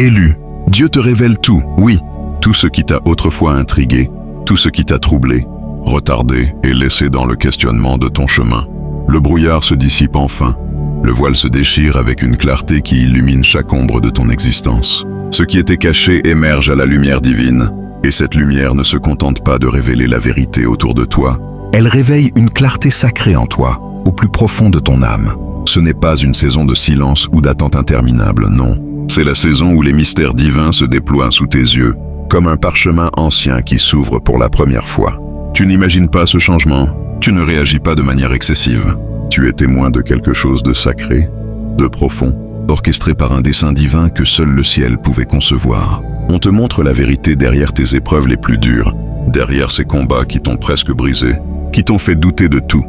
Élu, Dieu te révèle tout, oui, tout ce qui t'a autrefois intrigué, tout ce qui t'a troublé, retardé et laissé dans le questionnement de ton chemin. Le brouillard se dissipe enfin, le voile se déchire avec une clarté qui illumine chaque ombre de ton existence. Ce qui était caché émerge à la lumière divine, et cette lumière ne se contente pas de révéler la vérité autour de toi, elle réveille une clarté sacrée en toi, au plus profond de ton âme. Ce n'est pas une saison de silence ou d'attente interminable, non. C'est la saison où les mystères divins se déploient sous tes yeux, comme un parchemin ancien qui s'ouvre pour la première fois. Tu n'imagines pas ce changement, tu ne réagis pas de manière excessive. Tu es témoin de quelque chose de sacré, de profond, orchestré par un dessein divin que seul le ciel pouvait concevoir. On te montre la vérité derrière tes épreuves les plus dures, derrière ces combats qui t'ont presque brisé, qui t'ont fait douter de tout,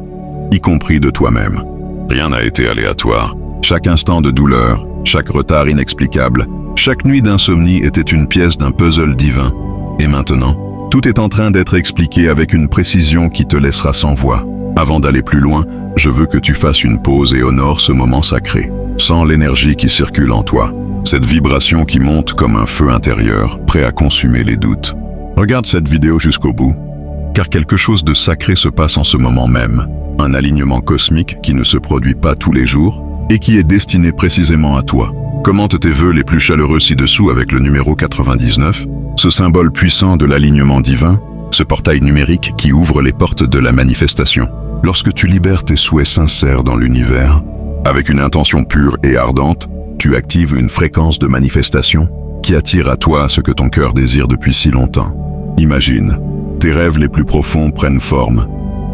y compris de toi-même. Rien n'a été aléatoire. Chaque instant de douleur, chaque retard inexplicable, chaque nuit d'insomnie était une pièce d'un puzzle divin. Et maintenant, tout est en train d'être expliqué avec une précision qui te laissera sans voix. Avant d'aller plus loin, je veux que tu fasses une pause et honores ce moment sacré. Sens l'énergie qui circule en toi, cette vibration qui monte comme un feu intérieur, prêt à consumer les doutes. Regarde cette vidéo jusqu'au bout, car quelque chose de sacré se passe en ce moment même. Un alignement cosmique qui ne se produit pas tous les jours et qui est destiné précisément à toi. Commente tes vœux les plus chaleureux ci-dessous avec le numéro 99, ce symbole puissant de l'alignement divin, ce portail numérique qui ouvre les portes de la manifestation. Lorsque tu libères tes souhaits sincères dans l'univers, avec une intention pure et ardente, tu actives une fréquence de manifestation qui attire à toi ce que ton cœur désire depuis si longtemps. Imagine, tes rêves les plus profonds prennent forme,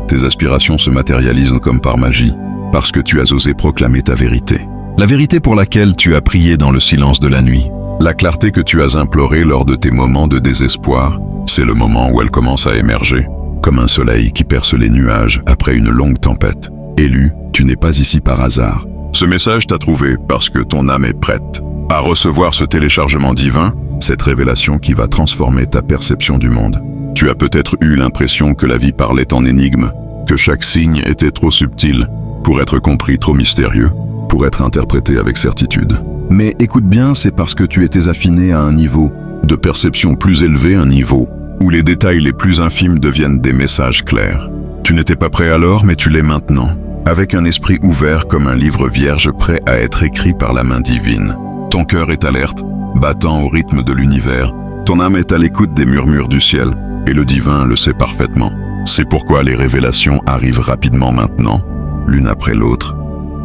tes aspirations se matérialisent comme par magie, parce que tu as osé proclamer ta vérité. La vérité pour laquelle tu as prié dans le silence de la nuit. La clarté que tu as implorée lors de tes moments de désespoir, c'est le moment où elle commence à émerger, comme un soleil qui perce les nuages après une longue tempête. Élu, tu n'es pas ici par hasard. Ce message t'a trouvé parce que ton âme est prête à recevoir ce téléchargement divin, cette révélation qui va transformer ta perception du monde. Tu as peut-être eu l'impression que la vie parlait en énigme, que chaque signe était trop subtil pour être compris, trop mystérieux, pour être interprété avec certitude. Mais écoute bien, c'est parce que tu étais affiné à un niveau de perception plus élevé, un niveau où les détails les plus infimes deviennent des messages clairs. Tu n'étais pas prêt alors, mais tu l'es maintenant, avec un esprit ouvert comme un livre vierge prêt à être écrit par la main divine. Ton cœur est alerte, battant au rythme de l'univers. Ton âme est à l'écoute des murmures du ciel, et le divin le sait parfaitement. C'est pourquoi les révélations arrivent rapidement maintenant, l'une après l'autre,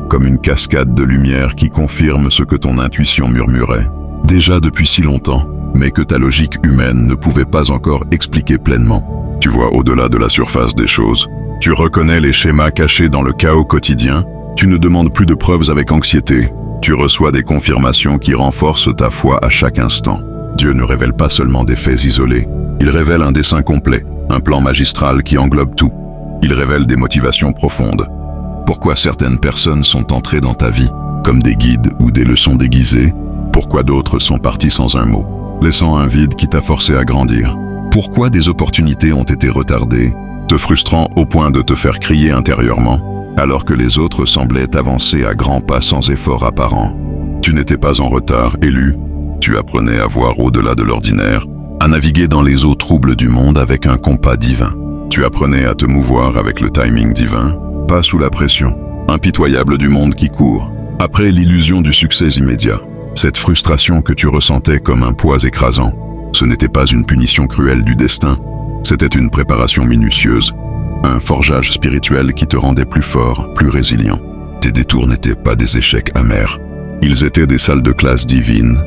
comme une cascade de lumière qui confirme ce que ton intuition murmurait, déjà depuis si longtemps, mais que ta logique humaine ne pouvait pas encore expliquer pleinement. Tu vois au-delà de la surface des choses, tu reconnais les schémas cachés dans le chaos quotidien, tu ne demandes plus de preuves avec anxiété, tu reçois des confirmations qui renforcent ta foi à chaque instant. Dieu ne révèle pas seulement des faits isolés, il révèle un dessein complet, un plan magistral qui englobe tout. Il révèle des motivations profondes. Pourquoi certaines personnes sont entrées dans ta vie, comme des guides ou des leçons déguisées? Pourquoi d'autres sont parties sans un mot, laissant un vide qui t'a forcé à grandir? Pourquoi des opportunités ont été retardées, te frustrant au point de te faire crier intérieurement, alors que les autres semblaient avancer à grands pas sans effort apparent? Tu n'étais pas en retard, élu. Tu apprenais à voir au-delà de l'ordinaire, à naviguer dans les eaux troubles du monde avec un compas divin. Tu apprenais à te mouvoir avec le timing divin, pas sous la pression, impitoyable du monde qui court. Après l'illusion du succès immédiat, cette frustration que tu ressentais comme un poids écrasant, ce n'était pas une punition cruelle du destin, c'était une préparation minutieuse, un forgeage spirituel qui te rendait plus fort, plus résilient. Tes détours n'étaient pas des échecs amers, ils étaient des salles de classe divines,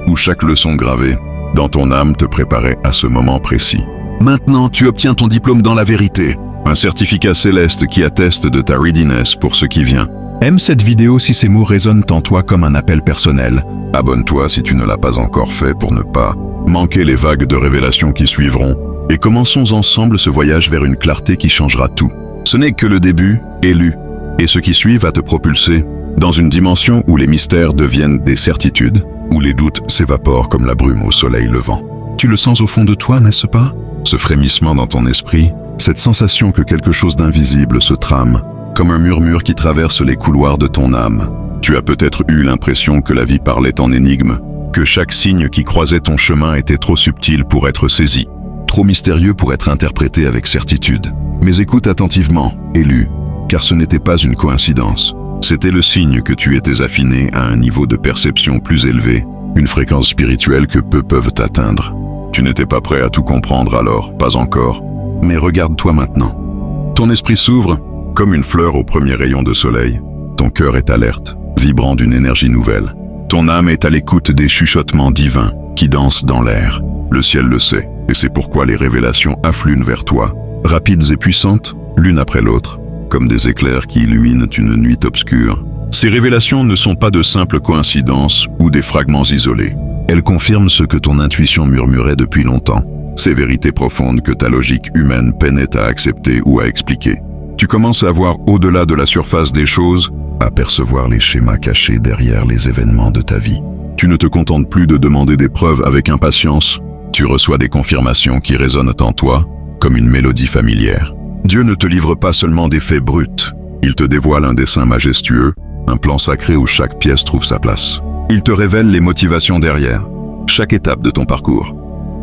où chaque leçon gravée dans ton âme te préparait à ce moment précis. Maintenant, tu obtiens ton diplôme dans la vérité, un certificat céleste qui atteste de ta readiness pour ce qui vient. Aime cette vidéo si ces mots résonnent en toi comme un appel personnel. Abonne-toi si tu ne l'as pas encore fait pour ne pas manquer les vagues de révélations qui suivront. Et commençons ensemble ce voyage vers une clarté qui changera tout. Ce n'est que le début, élu, et ce qui suit va te propulser dans une dimension où les mystères deviennent des certitudes, où les doutes s'évaporent comme la brume au soleil levant. Tu le sens au fond de toi, n'est-ce pas? Ce frémissement dans ton esprit, cette sensation que quelque chose d'invisible se trame, comme un murmure qui traverse les couloirs de ton âme. Tu as peut-être eu l'impression que la vie parlait en énigme, que chaque signe qui croisait ton chemin était trop subtil pour être saisi, trop mystérieux pour être interprété avec certitude. Mais écoute attentivement, élu, car ce n'était pas une coïncidence. C'était le signe que tu étais affiné à un niveau de perception plus élevé, une fréquence spirituelle que peu peuvent atteindre. Tu n'étais pas prêt à tout comprendre alors, pas encore, mais regarde-toi maintenant. Ton esprit s'ouvre comme une fleur au premier rayon de soleil. Ton cœur est alerte, vibrant d'une énergie nouvelle. Ton âme est à l'écoute des chuchotements divins qui dansent dans l'air. Le ciel le sait, et c'est pourquoi les révélations affluent vers toi, rapides et puissantes, l'une après l'autre, comme des éclairs qui illuminent une nuit obscure. Ces révélations ne sont pas de simples coïncidences ou des fragments isolés. Elles confirment ce que ton intuition murmurait depuis longtemps, ces vérités profondes que ta logique humaine peinait à accepter ou à expliquer. Tu commences à voir au-delà de la surface des choses, à percevoir les schémas cachés derrière les événements de ta vie. Tu ne te contentes plus de demander des preuves avec impatience, tu reçois des confirmations qui résonnent en toi, comme une mélodie familière. Dieu ne te livre pas seulement des faits bruts, il te dévoile un dessin majestueux, un plan sacré où chaque pièce trouve sa place. Il te révèle les motivations derrière, chaque étape de ton parcours.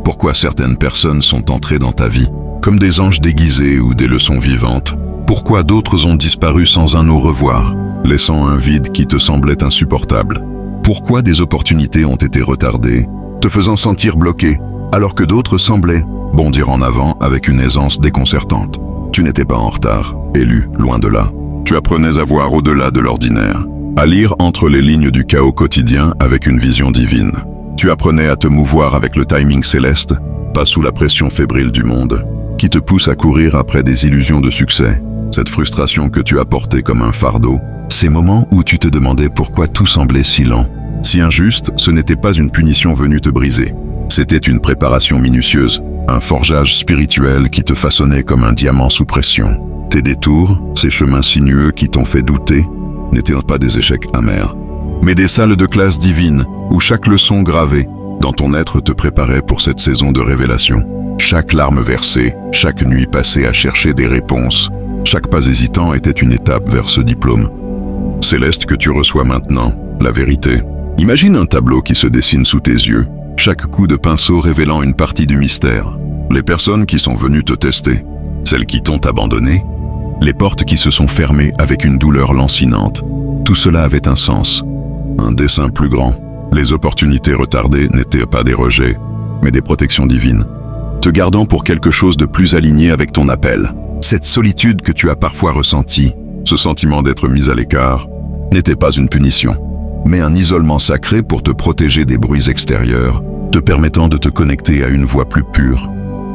Pourquoi certaines personnes sont entrées dans ta vie, comme des anges déguisés ou des leçons vivantes. Pourquoi d'autres ont disparu sans un au revoir, laissant un vide qui te semblait insupportable. Pourquoi des opportunités ont été retardées, te faisant sentir bloqué, alors que d'autres semblaient bondir en avant avec une aisance déconcertante. Tu n'étais pas en retard, élu, loin de là. Tu apprenais à voir au-delà de l'ordinaire, à lire entre les lignes du chaos quotidien avec une vision divine. Tu apprenais à te mouvoir avec le timing céleste, pas sous la pression fébrile du monde, qui te pousse à courir après des illusions de succès. Cette frustration que tu as portée comme un fardeau, ces moments où tu te demandais pourquoi tout semblait si lent, si injuste, ce n'était pas une punition venue te briser. C'était une préparation minutieuse, un forgeage spirituel qui te façonnait comme un diamant sous pression. Tes détours, ces chemins sinueux qui t'ont fait douter, n'étaient pas des échecs amers, mais des salles de classe divines où chaque leçon gravée dans ton être te préparait pour cette saison de révélation. Chaque larme versée, chaque nuit passée à chercher des réponses, chaque pas hésitant était une étape vers ce diplôme céleste que tu reçois maintenant, la vérité. Imagine un tableau qui se dessine sous tes yeux, chaque coup de pinceau révélant une partie du mystère. Les personnes qui sont venues te tester, celles qui t'ont abandonné, les portes qui se sont fermées avec une douleur lancinante. Tout cela avait un sens, un dessein plus grand. Les opportunités retardées n'étaient pas des rejets, mais des protections divines, te gardant pour quelque chose de plus aligné avec ton appel. Cette solitude que tu as parfois ressentie, ce sentiment d'être mis à l'écart, n'était pas une punition, mais un isolement sacré pour te protéger des bruits extérieurs, te permettant de te connecter à une voix plus pure,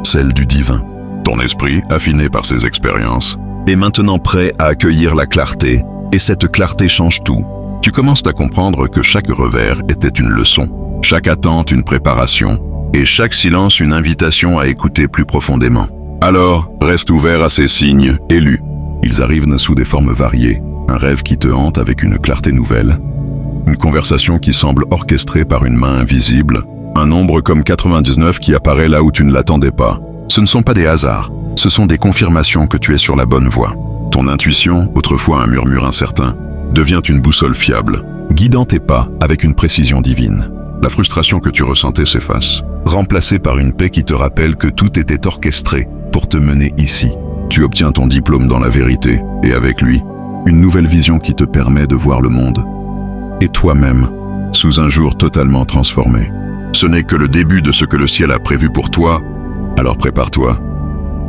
celle du divin. Ton esprit, affiné par ces expériences, est maintenant prêt à accueillir la clarté, et cette clarté change tout. Tu commences à comprendre que chaque revers était une leçon, chaque attente une préparation, et chaque silence une invitation à écouter plus profondément. Alors, reste ouvert à ces signes, élus. Ils arrivent sous des formes variées, un rêve qui te hante avec une clarté nouvelle, une conversation qui semble orchestrée par une main invisible, un nombre comme 99 qui apparaît là où tu ne l'attendais pas. Ce ne sont pas des hasards, ce sont des confirmations que tu es sur la bonne voie. Ton intuition, autrefois un murmure incertain, devient une boussole fiable, guidant tes pas avec une précision divine. La frustration que tu ressentais s'efface, remplacée par une paix qui te rappelle que tout était orchestré pour te mener ici. Tu obtiens ton diplôme dans la vérité, et avec lui, une nouvelle vision qui te permet de voir le monde, et toi-même, sous un jour totalement transformé. Ce n'est que le début de ce que le ciel a prévu pour toi, alors prépare-toi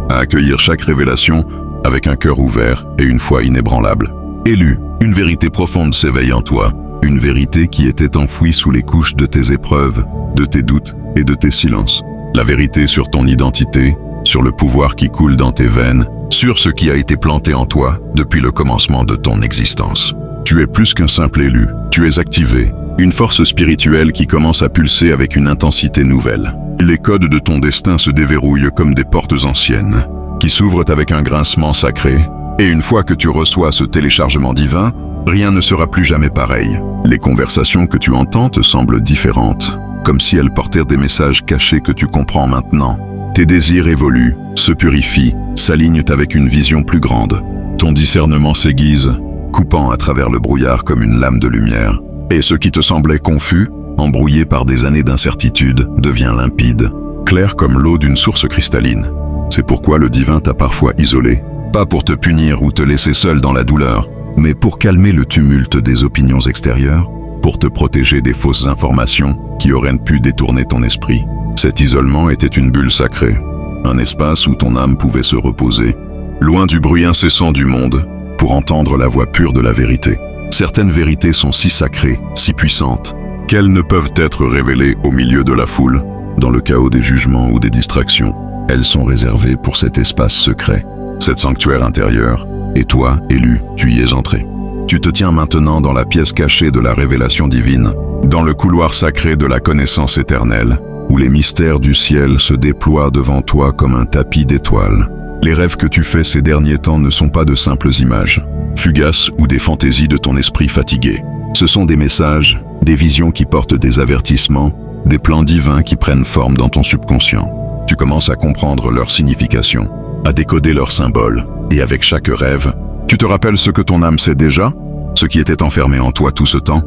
à accueillir chaque révélation avec un cœur ouvert et une foi inébranlable. Élu, une vérité profonde s'éveille en toi, une vérité qui était enfouie sous les couches de tes épreuves, de tes doutes et de tes silences. La vérité sur ton identité, sur le pouvoir qui coule dans tes veines, sur ce qui a été planté en toi depuis le commencement de ton existence. Tu es plus qu'un simple élu, tu es activé, une force spirituelle qui commence à pulser avec une intensité nouvelle. Les codes de ton destin se déverrouillent comme des portes anciennes, qui s'ouvrent avec un grincement sacré, et une fois que tu reçois ce téléchargement divin, rien ne sera plus jamais pareil. Les conversations que tu entends te semblent différentes, comme si elles portèrent des messages cachés que tu comprends maintenant. Tes désirs évoluent, se purifient, s'alignent avec une vision plus grande. Ton discernement s'aiguise, coupant à travers le brouillard comme une lame de lumière. Et ce qui te semblait confus embrouillé par des années d'incertitude, devient limpide, clair comme l'eau d'une source cristalline. C'est pourquoi le divin t'a parfois isolé, pas pour te punir ou te laisser seul dans la douleur, mais pour calmer le tumulte des opinions extérieures, pour te protéger des fausses informations qui auraient pu détourner ton esprit. Cet isolement était une bulle sacrée, un espace où ton âme pouvait se reposer, loin du bruit incessant du monde, pour entendre la voix pure de la vérité. Certaines vérités sont si sacrées, si puissantes, qu'elles ne peuvent être révélées au milieu de la foule, dans le chaos des jugements ou des distractions. Elles sont réservées pour cet espace secret, cet sanctuaire intérieur, et toi, élu, tu y es entré. Tu te tiens maintenant dans la pièce cachée de la révélation divine, dans le couloir sacré de la connaissance éternelle, où les mystères du ciel se déploient devant toi comme un tapis d'étoiles. Les rêves que tu fais ces derniers temps ne sont pas de simples images, fugaces ou des fantaisies de ton esprit fatigué. Ce sont des messages, des visions qui portent des avertissements, des plans divins qui prennent forme dans ton subconscient. Tu commences à comprendre leur signification, à décoder leurs symboles, et avec chaque rêve, tu te rappelles ce que ton âme sait déjà, ce qui était enfermé en toi tout ce temps,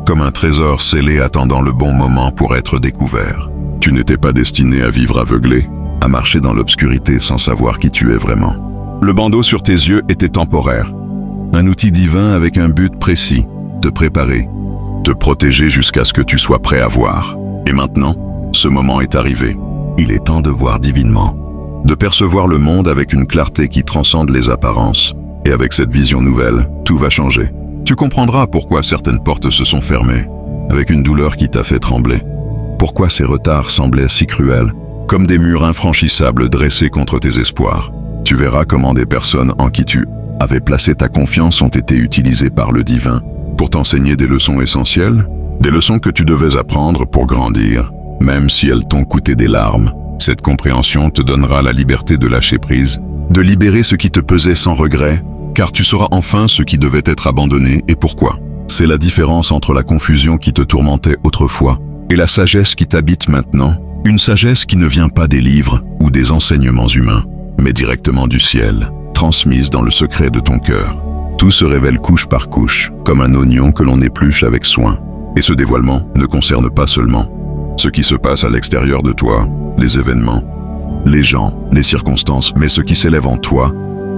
comme un trésor scellé attendant le bon moment pour être découvert. Tu n'étais pas destiné à vivre aveuglé, à marcher dans l'obscurité sans savoir qui tu es vraiment. Le bandeau sur tes yeux était temporaire, un outil divin avec un but précis, te préparer, te protéger jusqu'à ce que tu sois prêt à voir. Et maintenant, ce moment est arrivé. Il est temps de voir divinement, de percevoir le monde avec une clarté qui transcende les apparences. Et avec cette vision nouvelle, tout va changer. Tu comprendras pourquoi certaines portes se sont fermées, avec une douleur qui t'a fait trembler. Pourquoi ces retards semblaient si cruels, comme des murs infranchissables dressés contre tes espoirs. Tu verras comment des personnes en qui tu avais placé ta confiance ont été utilisées par le divin pour t'enseigner des leçons essentielles, des leçons que tu devais apprendre pour grandir, même si elles t'ont coûté des larmes. Cette compréhension te donnera la liberté de lâcher prise, de libérer ce qui te pesait sans regret, car tu sauras enfin ce qui devait être abandonné et pourquoi. C'est la différence entre la confusion qui te tourmentait autrefois et la sagesse qui t'habite maintenant, une sagesse qui ne vient pas des livres ou des enseignements humains, mais directement du ciel, transmise dans le secret de ton cœur. Tout se révèle couche par couche, comme un oignon que l'on épluche avec soin. Et ce dévoilement ne concerne pas seulement ce qui se passe à l'extérieur de toi, les événements, les gens, les circonstances, mais ce qui s'élève en toi,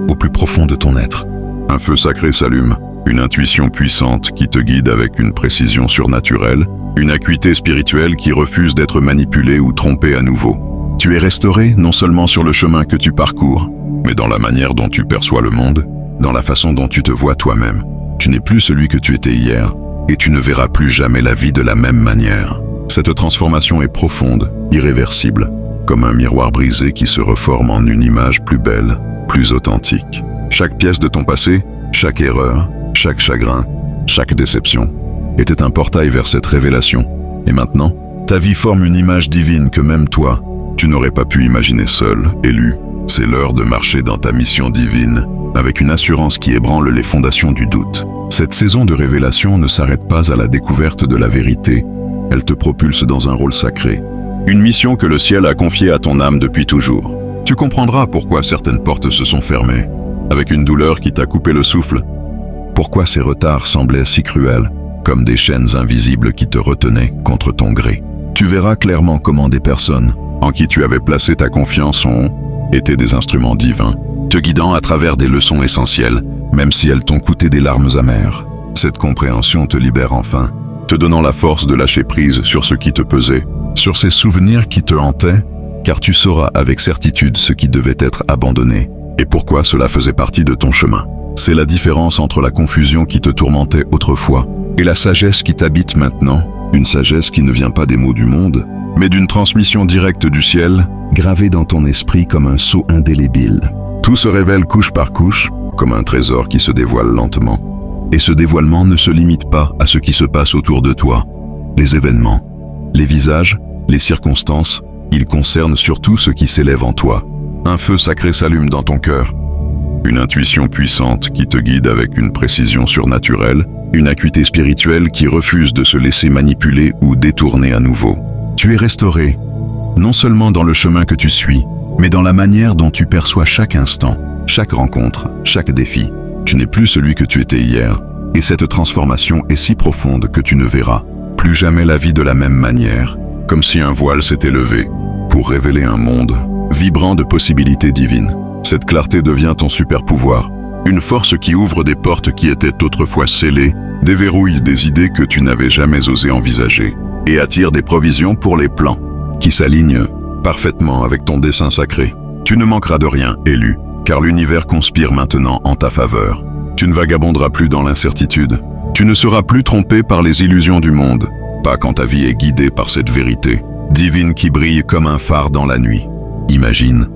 au plus profond de ton être. Un feu sacré s'allume, une intuition puissante qui te guide avec une précision surnaturelle, une acuité spirituelle qui refuse d'être manipulée ou trompée à nouveau. Tu es restauré non seulement sur le chemin que tu parcours, mais dans la manière dont tu perçois le monde, dans la façon dont tu te vois toi-même. Tu n'es plus celui que tu étais hier, et tu ne verras plus jamais la vie de la même manière. Cette transformation est profonde, irréversible, comme un miroir brisé qui se reforme en une image plus belle, plus authentique. Chaque pièce de ton passé, chaque erreur, chaque chagrin, chaque déception, était un portail vers cette révélation. Et maintenant, ta vie forme une image divine que même toi, tu n'aurais pas pu imaginer seul, élu. C'est l'heure de marcher dans ta mission divine, avec une assurance qui ébranle les fondations du doute. Cette saison de révélation ne s'arrête pas à la découverte de la vérité, elle te propulse dans un rôle sacré, une mission que le ciel a confiée à ton âme depuis toujours. Tu comprendras pourquoi certaines portes se sont fermées, avec une douleur qui t'a coupé le souffle. Pourquoi ces retards semblaient si cruels, comme des chaînes invisibles qui te retenaient contre ton gré. Tu verras clairement comment des personnes en qui tu avais placé ta confiance ont été des instruments divins, te guidant à travers des leçons essentielles, même si elles t'ont coûté des larmes amères. Cette compréhension te libère enfin, te donnant la force de lâcher prise sur ce qui te pesait, sur ces souvenirs qui te hantaient, car tu sauras avec certitude ce qui devait être abandonné, et pourquoi cela faisait partie de ton chemin. C'est la différence entre la confusion qui te tourmentait autrefois, et la sagesse qui t'habite maintenant, une sagesse qui ne vient pas des mots du monde, mais d'une transmission directe du ciel, gravée dans ton esprit comme un sceau indélébile. Tout se révèle couche par couche, comme un trésor qui se dévoile lentement. Et ce dévoilement ne se limite pas à ce qui se passe autour de toi. Les événements, les visages, les circonstances, ils concernent surtout ce qui s'élève en toi. Un feu sacré s'allume dans ton cœur. Une intuition puissante qui te guide avec une précision surnaturelle, une acuité spirituelle qui refuse de se laisser manipuler ou détourner à nouveau. Tu es restauré, non seulement dans le chemin que tu suis, mais dans la manière dont tu perçois chaque instant, chaque rencontre, chaque défi. Tu n'es plus celui que tu étais hier, et cette transformation est si profonde que tu ne verras plus jamais la vie de la même manière, comme si un voile s'était levé, pour révéler un monde vibrant de possibilités divines. Cette clarté devient ton super pouvoir, une force qui ouvre des portes qui étaient autrefois scellées, déverrouille des idées que tu n'avais jamais osé envisager, et attire des provisions pour les plans, qui s'alignent parfaitement avec ton dessein sacré. Tu ne manqueras de rien, élu, car l'univers conspire maintenant en ta faveur. Tu ne vagabonderas plus dans l'incertitude. Tu ne seras plus trompé par les illusions du monde, pas quand ta vie est guidée par cette vérité divine qui brille comme un phare dans la nuit. Imagine,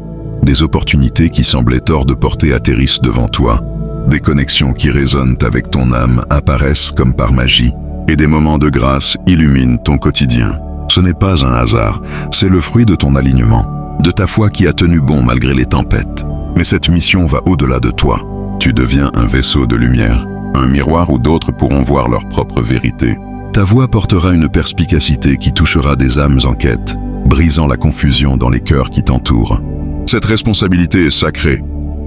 des opportunités qui semblaient hors de portée atterrissent devant toi, des connexions qui résonnent avec ton âme apparaissent comme par magie, et des moments de grâce illuminent ton quotidien. Ce n'est pas un hasard, c'est le fruit de ton alignement, de ta foi qui a tenu bon malgré les tempêtes. Mais cette mission va au-delà de toi. Tu deviens un vaisseau de lumière, un miroir où d'autres pourront voir leur propre vérité. Ta voix portera une perspicacité qui touchera des âmes en quête, brisant la confusion dans les cœurs qui t'entourent. Cette responsabilité est sacrée,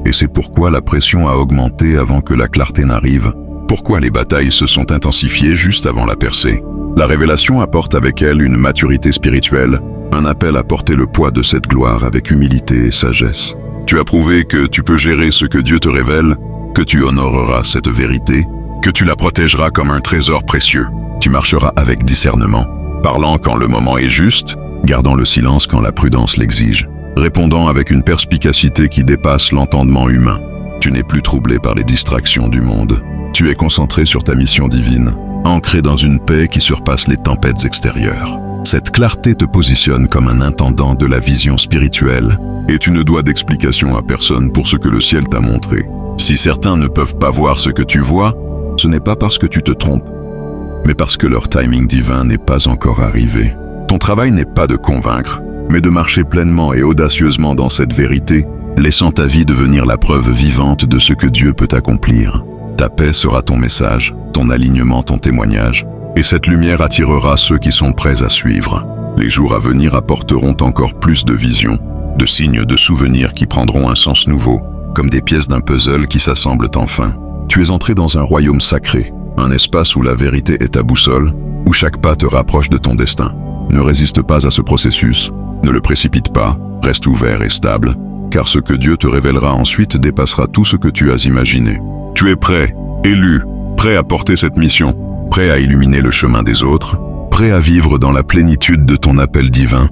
et c'est pourquoi la pression a augmenté avant que la clarté n'arrive, pourquoi les batailles se sont intensifiées juste avant la percée. La révélation apporte avec elle une maturité spirituelle, un appel à porter le poids de cette gloire avec humilité et sagesse. Tu as prouvé que tu peux gérer ce que Dieu te révèle, que tu honoreras cette vérité, que tu la protégeras comme un trésor précieux. Tu marcheras avec discernement, parlant quand le moment est juste, gardant le silence quand la prudence l'exige, répondant avec une perspicacité qui dépasse l'entendement humain. Tu n'es plus troublé par les distractions du monde. Tu es concentré sur ta mission divine, ancré dans une paix qui surpasse les tempêtes extérieures. Cette clarté te positionne comme un intendant de la vision spirituelle, et tu ne dois d'explication à personne pour ce que le ciel t'a montré. Si certains ne peuvent pas voir ce que tu vois, ce n'est pas parce que tu te trompes, mais parce que leur timing divin n'est pas encore arrivé. Ton travail n'est pas de convaincre, mais de marcher pleinement et audacieusement dans cette vérité, laissant ta vie devenir la preuve vivante de ce que Dieu peut accomplir. Ta paix sera ton message, ton alignement ton témoignage, et cette lumière attirera ceux qui sont prêts à suivre. Les jours à venir apporteront encore plus de visions, de signes, de souvenirs qui prendront un sens nouveau, comme des pièces d'un puzzle qui s'assemblent enfin. Tu es entré dans un royaume sacré, un espace où la vérité est ta boussole, où chaque pas te rapproche de ton destin. Ne résiste pas à ce processus, ne le précipite pas, reste ouvert et stable, car ce que Dieu te révélera ensuite dépassera tout ce que tu as imaginé. Tu es prêt, élu, prêt à porter cette mission, prêt à illuminer le chemin des autres, prêt à vivre dans la plénitude de ton appel divin.